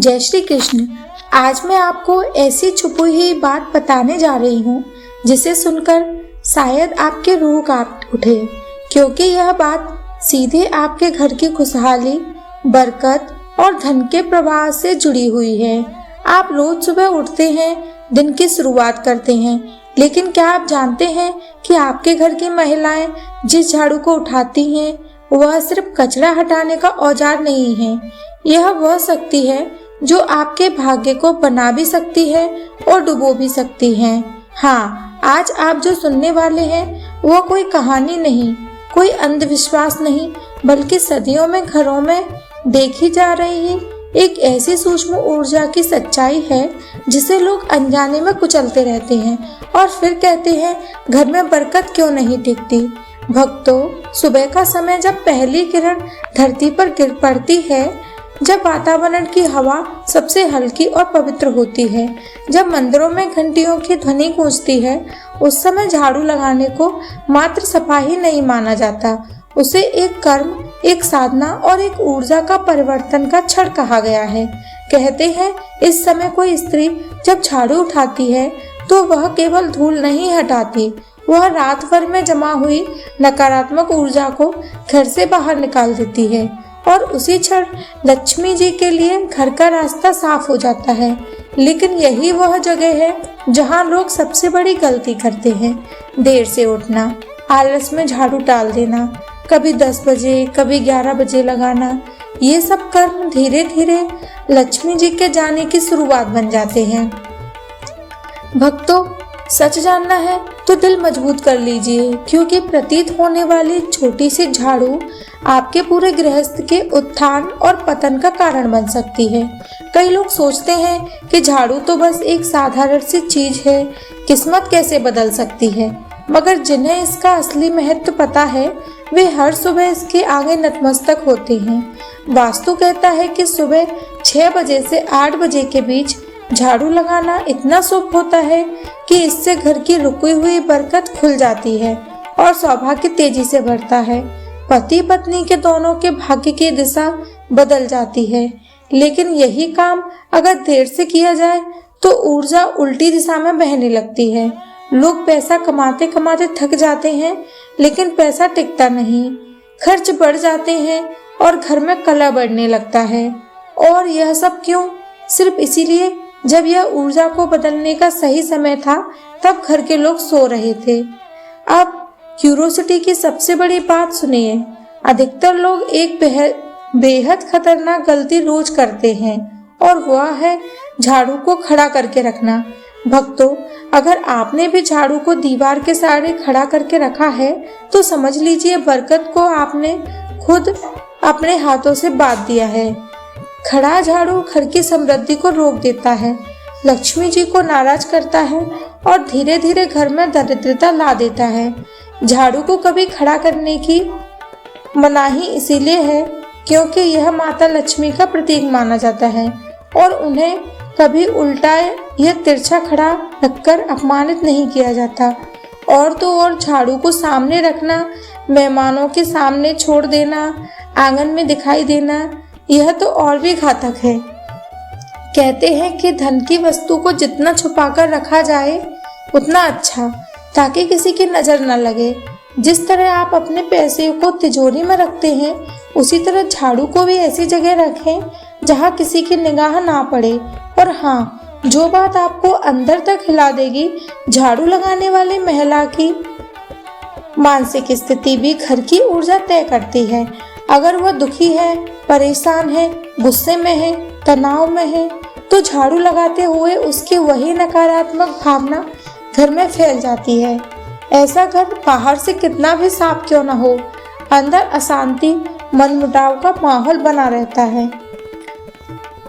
जय श्री कृष्ण। आज मैं आपको ऐसी छुपी हुई बात बताने जा रही हूँ जिसे सुनकर शायद आपके रूह कांप उठे, क्योंकि यह बात सीधे आपके घर की खुशहाली, बरकत और धन के प्रवाह से जुड़ी हुई है। आप रोज सुबह उठते हैं, दिन की शुरुआत करते हैं, लेकिन क्या आप जानते हैं कि आपके घर की महिलाएं जिस झाड़ू को उठाती हैं वह सिर्फ कचरा हटाने का औजार नहीं है। यह वह शक्ति है जो आपके भाग्य को बना भी सकती है और डुबो भी सकती है। हाँ, आज आप जो सुनने वाले हैं वह कोई कहानी नहीं, कोई अंधविश्वास नहीं, बल्कि सदियों में घरों में देखी जा रही एक ऐसी सूक्ष्म ऊर्जा की सच्चाई है जिसे लोग अनजाने में कुचलते रहते हैं और फिर कहते हैं घर में बरकत क्यों नहीं टिकती। भक्तों, सुबह का समय जब पहली किरण धरती पर गिर पड़ती है, जब वातावरण की हवा सबसे हल्की और पवित्र होती है, जब मंदिरों में घंटियों की ध्वनि गूंजती है, उस समय झाड़ू लगाने को मात्र सफाई नहीं माना जाता। उसे एक कर्म, एक साधना और एक ऊर्जा का परिवर्तन का क्षण कहा गया है। कहते हैं इस समय कोई स्त्री जब झाड़ू उठाती है तो वह केवल धूल नहीं हटाती, वह रात भर में जमा हुई नकारात्मक ऊर्जा को घर से बाहर निकाल देती है और उसी क्षण लक्ष्मी जी के लिए घर का रास्ता साफ हो जाता है। लेकिन यही वह जगह है जहां लोग सबसे बड़ी गलती करते हैं, देर से उठना, आलस में झाड़ू टाल देना, कभी 10 बजे कभी 11 बजे लगाना। ये सब कर्म धीरे धीरे लक्ष्मी जी के जाने की शुरुआत बन जाते हैं। भक्तों, सच जानना है तो दिल मजबूत कर लीजिए, क्योंकि प्रतीत होने वाली छोटी सी झाड़ू आपके पूरे गृहस्थ के उत्थान और पतन का कारण बन सकती है। कई लोग सोचते हैं कि झाड़ू तो बस एक साधारण सी चीज है, किस्मत कैसे बदल सकती है, मगर जिन्हें इसका असली महत्व पता है वे हर सुबह इसके आगे नतमस्तक होते हैं। वास्तु कहता है कि सुबह 6 बजे से 8 बजे के बीच झाड़ू लगाना इतना शुभ होता है कि इससे घर की रुकी हुई बरकत खुल जाती है और सौभाग्य तेजी से बढ़ता है। पति पत्नी के दोनों के भाग्य की दिशा बदल जाती है। लेकिन यही काम अगर देर से किया जाए तो ऊर्जा उल्टी दिशा में बहने लगती है। लोग पैसा कमाते कमाते थक जाते हैं, लेकिन पैसा टिकता नहीं, खर्च बढ़ जाते हैं और घर में कलह बढ़ने लगता है। और यह सब क्यों? सिर्फ इसीलिए जब यह ऊर्जा को बदलने का सही समय था तब घर के लोग सो रहे थे। अब क्यूरोसिटी की सबसे बड़ी बात सुनिए। अधिकतर लोग एक बेहद खतरनाक गलती रोज करते हैं और वह है झाड़ू को खड़ा करके रखना। भक्तों, अगर आपने भी झाड़ू को दीवार के सहारे खड़ा करके रखा है तो समझ लीजिए बरकत को आपने खुद अपने हाथों से बांध दिया है। खड़ा झाड़ू घर की समृद्धि को रोक देता है, लक्ष्मी जी को नाराज करता है और धीरे धीरे घर में दरिद्रता ला देता है। झाड़ू को कभी खड़ा करने की मनाही इसीलिए है क्योंकि यह माता लक्ष्मी का प्रतीक माना जाता है और उन्हें कभी उल्टा या तिरछा खड़ा रखकर अपमानित नहीं किया जाता। और तो और झाड़ू को सामने रखना, मेहमानों के सामने छोड़ देना, आंगन में दिखाई देना, यह तो और भी घातक है। कहते हैं कि धन की वस्तु को जितना छुपाकर रखा जाए उतना अच्छा, ताकि किसी की नजर न लगे। जिस तरह आप अपने पैसे को तिजोरी में रखते हैं, उसी तरह झाड़ू को भी ऐसी जगह रखें जहां किसी की निगाह ना पड़े। और हाँ, जो बात आपको अंदर तक हिला देगी, झाड़ू लगाने वाली महिला की मानसिक स्थिति भी घर की ऊर्जा तय करती है। अगर वह दुखी है, परेशान है, गुस्से में है, तनाव में है, तो झाड़ू लगाते हुए उसकी वही नकारात्मक भावना घर में फैल जाती है। ऐसा घर बाहर से कितना भी साफ क्यों न हो, अंदर अशांति, मनमुटाव का माहौल बना रहता है।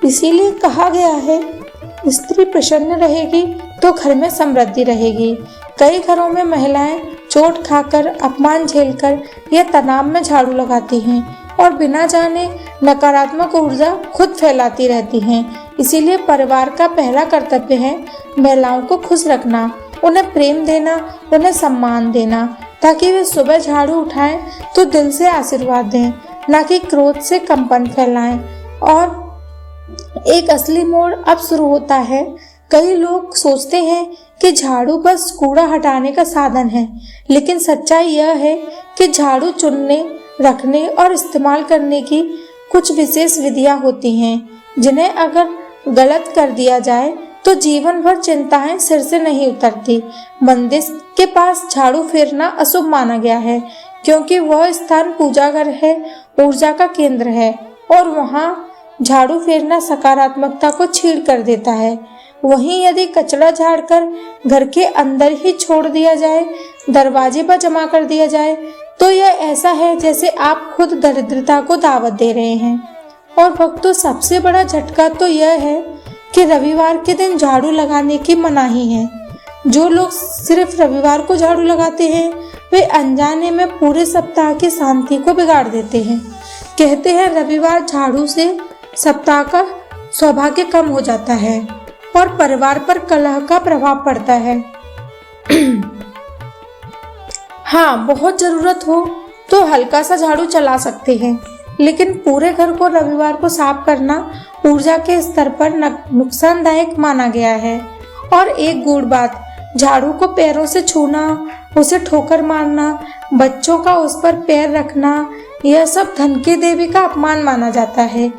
इसीलिए कहा गया है, स्त्री प्रसन्न रहेगी तो घर में समृद्धि रहेगी। कई घरों में महिलाएं चोट खाकर, अपमान झेलकर या तनाव में झाड़ू लगाती हैं और बिना जाने नकारात्मक ऊर्जा खुद फैलाती रहती हैं। इसीलिए परिवार का पहला कर्तव्य है महिलाओं को खुश रखना, उन्हें प्रेम देना, उन्हें सम्मान देना, ताकि वे सुबह झाड़ू उठाएं तो दिल से आशीर्वाद दें, ना कि क्रोध से कंपन फैलाएं। और एक असली मोड़ अब शुरू होता है। कई लोग सोचते हैं कि झाड़ू बस कूड़ा हटाने का साधन है, लेकिन सच्चाई यह है कि झाड़ू चुनने, रखने और इस्तेमाल करने की कुछ विशेष विधियां होती हैं, जिन्हें अगर गलत कर दिया जाए तो जीवन भर चिंताएं सिर से नहीं उतरती। मंदिर के पास झाड़ू फेरना अशुभ माना गया है, क्योंकि वह स्थान पूजा घर है, ऊर्जा का केंद्र है और वहां झाड़ू फेरना सकारात्मकता को छीड़ कर देता है। वहीं यदि कचरा झाड़कर घर के अंदर ही छोड़ दिया जाए, दरवाजे पर जमा कर दिया जाए, तो यह ऐसा है जैसे आप खुद दरिद्रता को दावत दे रहे हैं। और भक्तों, सबसे बड़ा झटका तो यह है कि रविवार के दिन झाड़ू लगाने की मनाही है। जो लोग सिर्फ रविवार को झाड़ू लगाते हैं, वे अनजाने में पूरे सप्ताह की शांति को बिगाड़ देते हैं। कहते हैं रविवार झाड़ू से सप्ताह का सौभाग्य कम हो जाता है और परिवार पर कलह का प्रभाव पड़ता है। हाँ, बहुत जरूरत हो तो हल्का सा झाड़ू चला सकते हैं, लेकिन पूरे घर को रविवार को साफ करना ऊर्जा के स्तर पर नुकसानदायक माना गया है। और एक गूढ़ बात, झाड़ू को पैरों से छूना, उसे ठोकर मारना, बच्चों का उस पर पैर रखना, यह सब धन की देवी का अपमान माना जाता है।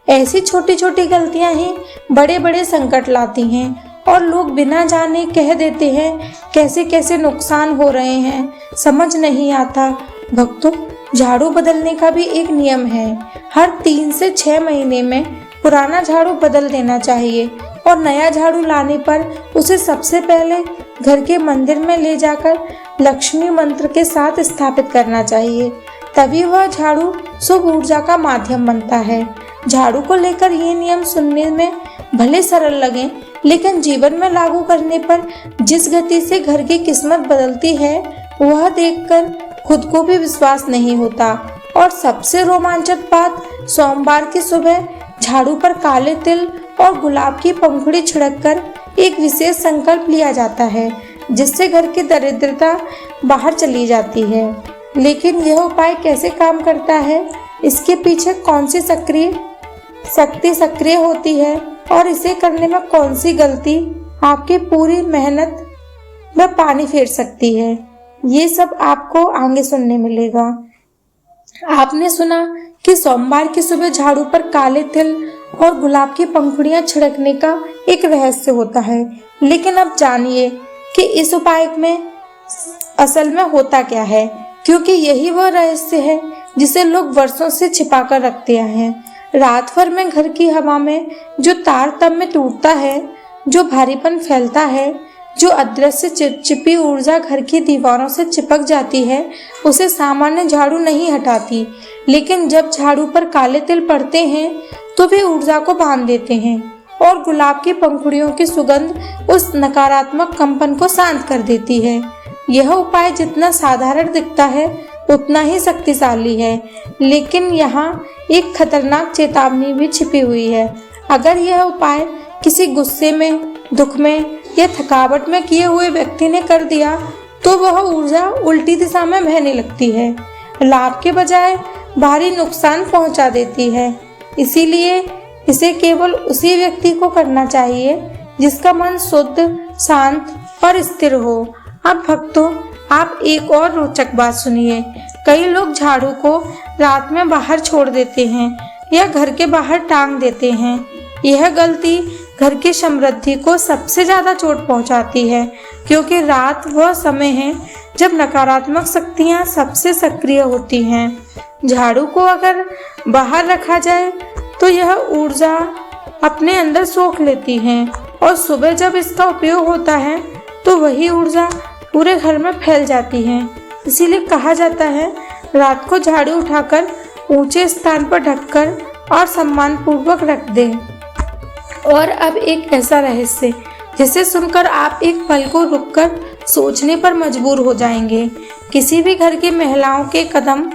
ऐसी छोटी छोटी गलतियां ही बड़े बड़े संकट लाती हैं और लोग बिना जाने कह देते हैं कैसे कैसे नुकसान हो रहे हैं, समझ नहीं आता। भक्तों, झाड़ू बदलने का भी एक नियम है। हर 3 से 6 महीने में पुराना झाड़ू बदल देना चाहिए और नया झाड़ू लाने पर उसे सबसे पहले घर के मंदिर में ले जाकर लक्ष्मी मंत्र के साथ स्थापित करना चाहिए। तभी वह झाड़ू शुभ ऊर्जा का माध्यम बनता है। झाड़ू को लेकर ये नियम सुनने में भले सरल लगे, लेकिन जीवन में लागू करने पर जिस गति से घर की किस्मत बदलती है, वह देखकर खुद को भी विश्वास नहीं होता। और सबसे रोमांचक बात, सोमवार की सुबह झाड़ू पर काले तिल और गुलाब की पंखुड़ी छिड़ककर एक विशेष संकल्प लिया जाता है, जिससे घर की दरिद्रता बाहर चली जाती है। लेकिन यह उपाय कैसे काम करता है, इसके पीछे कौन सी शक्ति सक्रिय होती है और इसे करने में कौन सी गलती आपकी पूरी मेहनत में पानी फेर सकती है, ये सब आपको आगे सुनने मिलेगा। आपने सुना कि सोमवार की सुबह झाड़ू पर काले तिल और गुलाब की पंखुड़ियां छिड़कने का एक रहस्य होता है, लेकिन अब जानिए कि इस उपाय में असल में होता क्या है, क्योंकि यही वह रहस्य है जिसे लोग वर्षों से छिपा कर रखते हैं। रात भर में घर की हवा में जो तारतम्य टूटता है, जो भारीपन फैलता है, जो अदृश्य चिपचिपी ऊर्जा घर की दीवारों से चिपक जाती है, उसे सामान्य झाड़ू नहीं हटाती। लेकिन जब झाड़ू पर काले तिल पड़ते हैं तो वे ऊर्जा को बांध देते हैं और गुलाब की पंखुड़ियों की सुगंध उस नकारात्मक कंपन को शांत कर देती है। यह उपाय जितना साधारण दिखता है उतना ही शक्तिशाली है, लेकिन यहाँ एक खतरनाक चेतावनी भी छिपी हुई है। अगर यह उपाय किसी गुस्से में, दुख में या थकावट में किए हुए व्यक्ति ने कर दिया तो वह ऊर्जा उल्टी दिशा में बहने लगती है, लाभ के बजाय भारी नुकसान पहुंचा देती है। इसीलिए इसे केवल उसी व्यक्ति को करना चाहिए जिसका मन शुद्ध, शांत और स्थिर हो। अब भक्तों, आप एक और रोचक बात सुनिए। कई लोग झाड़ू को रात में बाहर छोड़ देते हैं या घर के बाहर टांग देते हैं। यह गलती घर की समृद्धि को सबसे ज्यादा चोट पहुंचाती है, क्योंकि रात वह समय है जब नकारात्मक शक्तियां सबसे सक्रिय होती हैं। झाड़ू को अगर बाहर रखा जाए तो यह ऊर्जा अपने अंदर सोख लेती है और सुबह जब इसका उपयोग होता है तो वही ऊर्जा पूरे घर में फैल जाती है। इसीलिए कहा जाता है, रात को झाड़ू उठाकर ऊंचे स्थान पर ढककर और सम्मान पूर्वक रख दें। और अब एक ऐसा रहस्य जिसे सुनकर आप एक पल को रुककर सोचने पर मजबूर हो जाएंगे। किसी भी घर की महिलाओं के कदम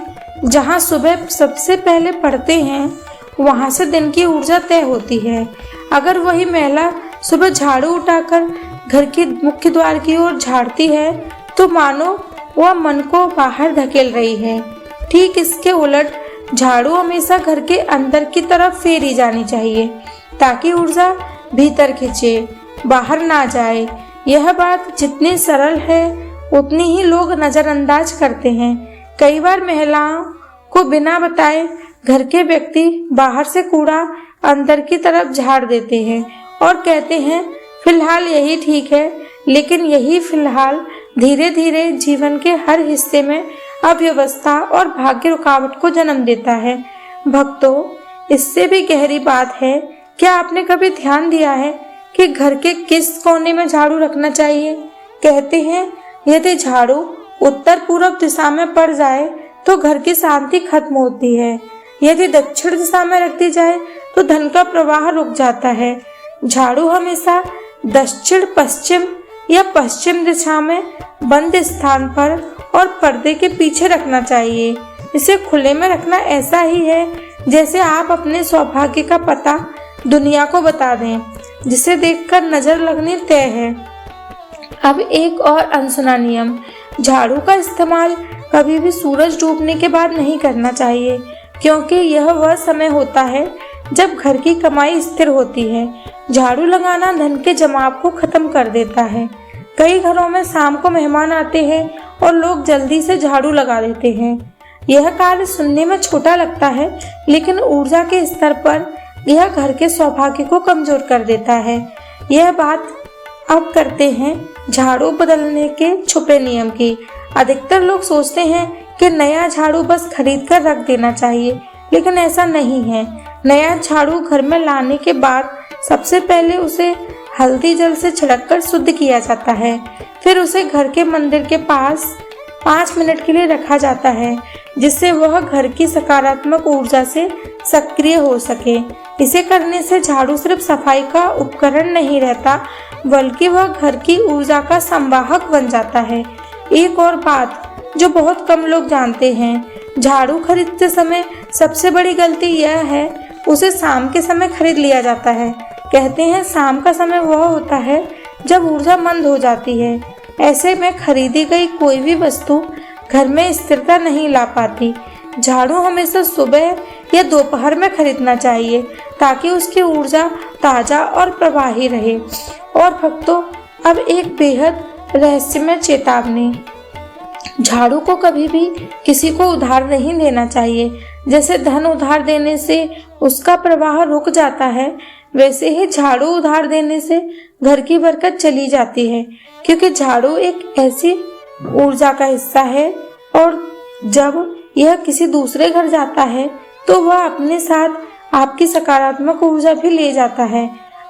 जहां सुबह सबसे पहले पड़ते हैं, वहां से दिन की ऊर्जा तय होती है। अगर वही महिला सुबह झाड़ू उठाकर घर के मुख्य द्वार की ओर झाड़ती है तो मानो वह मन को बाहर धकेल रही है। ठीक इसके उलट झाड़ू हमेशा घर के अंदर की तरफ फेरी जानी चाहिए। ताकि ऊर्जा भीतर खींचे, बाहर ना जाए। यह बात जितनी सरल है उतनी ही लोग नजरअंदाज करते हैं। कई बार महिलाओं को बिना बताए घर के व्यक्ति बाहर से कूड़ा अंदर की तरफ झाड़ देते हैं और कहते हैं फिलहाल यही ठीक है, लेकिन यही फिलहाल धीरे धीरे जीवन के हर हिस्से में अव्यवस्था और भाग्य रुकावट को जन्म देता है। भक्तों, इससे भी गहरी बात है, क्या आपने कभी ध्यान दिया है कि घर के किस कोने में झाड़ू रखना चाहिए? कहते हैं यदि झाड़ू उत्तर पूर्व दिशा में पड़ जाए तो घर की शांति खत्म होती है। यदि दक्षिण दिशा में रख दी जाए तो धन का प्रवाह रुक जाता है। झाड़ू हमेशा दक्षिण पश्चिम या पश्चिम दिशा में बंद स्थान पर और पर्दे के पीछे रखना चाहिए। इसे खुले में रखना ऐसा ही है जैसे आप अपने सौभाग्य का पता दुनिया को बता दें, जिसे देखकर नजर लगनी तय है। अब एक और अनसुना नियम, झाड़ू का इस्तेमाल कभी भी सूरज डूबने के बाद नहीं करना चाहिए, क्योंकि यह वह समय होता है जब घर की कमाई स्थिर होती है। झाड़ू लगाना धन के जमाव को खत्म कर देता है। कई घरों में शाम को मेहमान आते हैं और लोग जल्दी से झाड़ू लगा देते हैं। यह कार्य सुनने में छोटा लगता है, लेकिन ऊर्जा के स्तर पर यह घर के सौभाग्य को कमजोर कर देता है। यह बात अब करते हैं झाड़ू बदलने के छुपे नियम की। अधिकतर लोग सोचते हैं कि नया झाड़ू बस खरीद कर रख देना चाहिए, लेकिन ऐसा नहीं है। नया झाड़ू घर में लाने के बाद सबसे पहले उसे हल्दी जल से छिड़ककर शुद्ध किया जाता है। फिर उसे घर के मंदिर के पास 5 मिनट के लिए रखा जाता है, जिससे वह घर की सकारात्मक ऊर्जा से सक्रिय हो सके। इसे करने से झाड़ू सिर्फ सफाई का उपकरण नहीं रहता, बल्कि वह घर की ऊर्जा का संवाहक बन जाता है। एक और बात जो बहुत कम लोग जानते हैं, झाड़ू खरीदते समय सबसे बड़ी गलती यह है उसे शाम के समय खरीद लिया जाता है। कहते हैं शाम का समय वह होता है जब ऊर्जा मंद हो जाती है। ऐसे में खरीदी गई कोई भी वस्तु घर में स्थिरता नहीं ला पाती। झाड़ू हमेशा सुबह या दोपहर में खरीदना चाहिए, ताकि उसकी ऊर्जा ताज़ा और प्रवाही रहे। और भक्तों, अब एक बेहद रहस्यमय चेतावनी, झाड़ू को कभी भी किसी को उधार नहीं देना चाहिए। जैसे धन उधार देने से उसका प्रवाह रुक जाता है, वैसे ही झाड़ू उधार देने से घर की बरकत चली जाती है, क्योंकि झाड़ू एक ऐसी ऊर्जा का हिस्सा है और जब यह किसी दूसरे घर जाता है तो वह अपने साथ आपकी सकारात्मक ऊर्जा भी ले जाता है।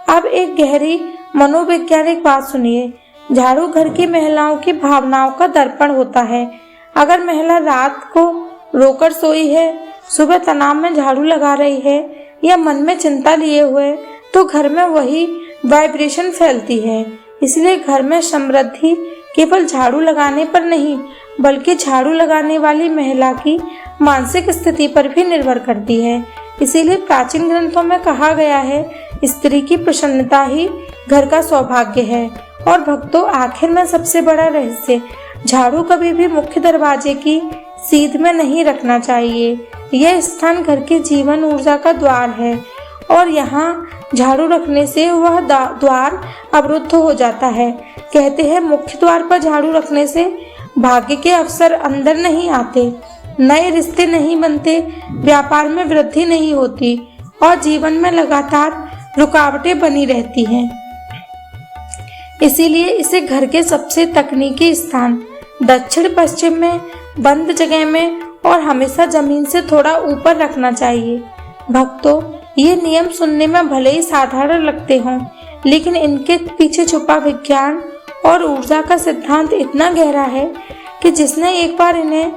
अब एक गहरी मनोवैज्ञानिक बात सुनिए, झाड़ू घर की महिलाओं की भावनाओं का दर्पण होता है। अगर महिला रात को रोकर सोई है, सुबह तनाव में झाड़ू लगा रही है या मन में चिंता लिए हुए, तो घर में वही वाइब्रेशन फैलती है। इसलिए घर में समृद्धि केवल झाड़ू लगाने पर नहीं, बल्कि झाड़ू लगाने वाली महिला की मानसिक स्थिति पर भी निर्भर करती है। इसीलिए प्राचीन ग्रंथों में कहा गया है, स्त्री की प्रसन्नता ही घर का सौभाग्य है। और भक्तों, आखिर में सबसे बड़ा रहस्य, झाड़ू कभी भी मुख्य दरवाजे की सीध में नहीं रखना चाहिए। यह स्थान घर के जीवन ऊर्जा का द्वार है और यहाँ झाड़ू रखने से वह द्वार अवरुद्ध हो जाता है। कहते हैं मुख्य द्वार पर झाड़ू रखने से भाग्य के अवसर अंदर नहीं आते, नए रिश्ते नहीं बनते, व्यापार में वृद्धि नहीं होती और जीवन में लगातार रुकावटें बनी रहती हैं। इसीलिए इसे घर के सबसे तकनीकी स्थान, दक्षिण पश्चिम में, बंद जगह में और हमेशा जमीन से थोड़ा ऊपर रखना चाहिए। भक्तों, ये नियम सुनने में भले ही साधारण लगते हों, लेकिन इनके पीछे छुपा विज्ञान और ऊर्जा का सिद्धांत इतना गहरा है कि जिसने एक बार इन्हें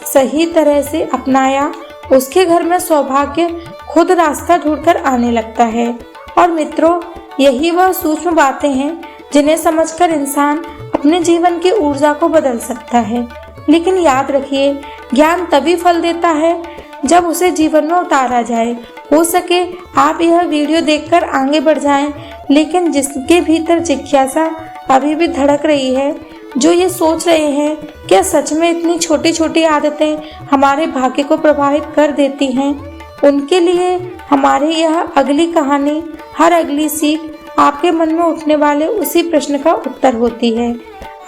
सही तरह से अपनाया, उसके घर में सौभाग्य खुद रास्ता ढूंढकर आने लगता है। और मित्रों, यही वह सूक्ष्म बातें हैं जिन्हें समझकर इंसान अपने जीवन की ऊर्जा को बदल सकता है। लेकिन याद रखिए, ज्ञान तभी फल देता है जब उसे जीवन में उतारा जाए। हो सके आप यह वीडियो देखकर आगे बढ़ जाएं, लेकिन जिसके भीतर जिज्ञासा अभी भी धड़क रही है, जो ये सोच रहे हैं क्या सच में इतनी छोटी छोटी आदतें हमारे भाग्य को प्रभावित कर देती हैं, उनके लिए हमारी यह अगली कहानी हर अगली सीख आपके मन में उठने वाले उसी प्रश्न का उत्तर होती है।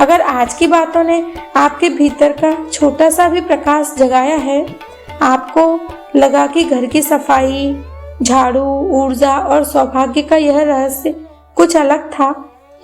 अगर आज की बातों ने आपके भीतर का छोटा सा भी प्रकाश जगाया है, आपको लगा कि घर की सफाई, झाड़ू, ऊर्जा और सौभाग्य का यह रहस्य कुछ अलग था,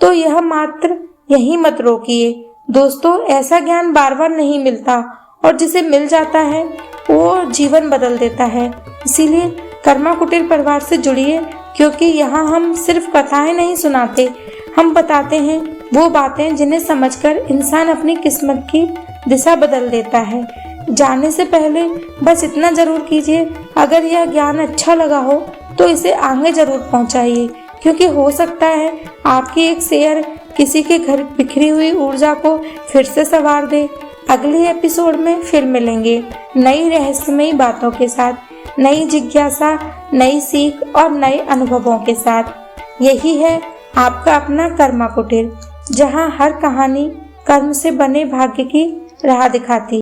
तो यह मात्र यहीं मत रोकिए। दोस्तों, ऐसा ज्ञान बार बार नहीं मिलता और जिसे मिल जाता है वो जीवन बदल देता है। इसीलिए कर्मा कुटीर परिवार से जुड़िए, क्योंकि यहाँ हम सिर्फ कथाएं नहीं सुनाते, हम बताते हैं वो बातें जिन्हें समझकर इंसान अपनी किस्मत की दिशा बदल देता है। जाने से पहले बस इतना जरूर कीजिए, अगर यह ज्ञान अच्छा लगा हो तो इसे आगे जरूर पहुंचाइए, क्योंकि हो सकता है आपकी एक शेयर किसी के घर बिखरी हुई ऊर्जा को फिर से संवार दे। अगले एपिसोड में फिर मिलेंगे नई रहस्यमयी बातों के साथ, नई जिज्ञासा, नई सीख और नए अनुभवों के साथ। यही है आपका अपना कर्मा कुटीर, जहां हर कहानी कर्म से बने भाग्य की राह दिखाती है।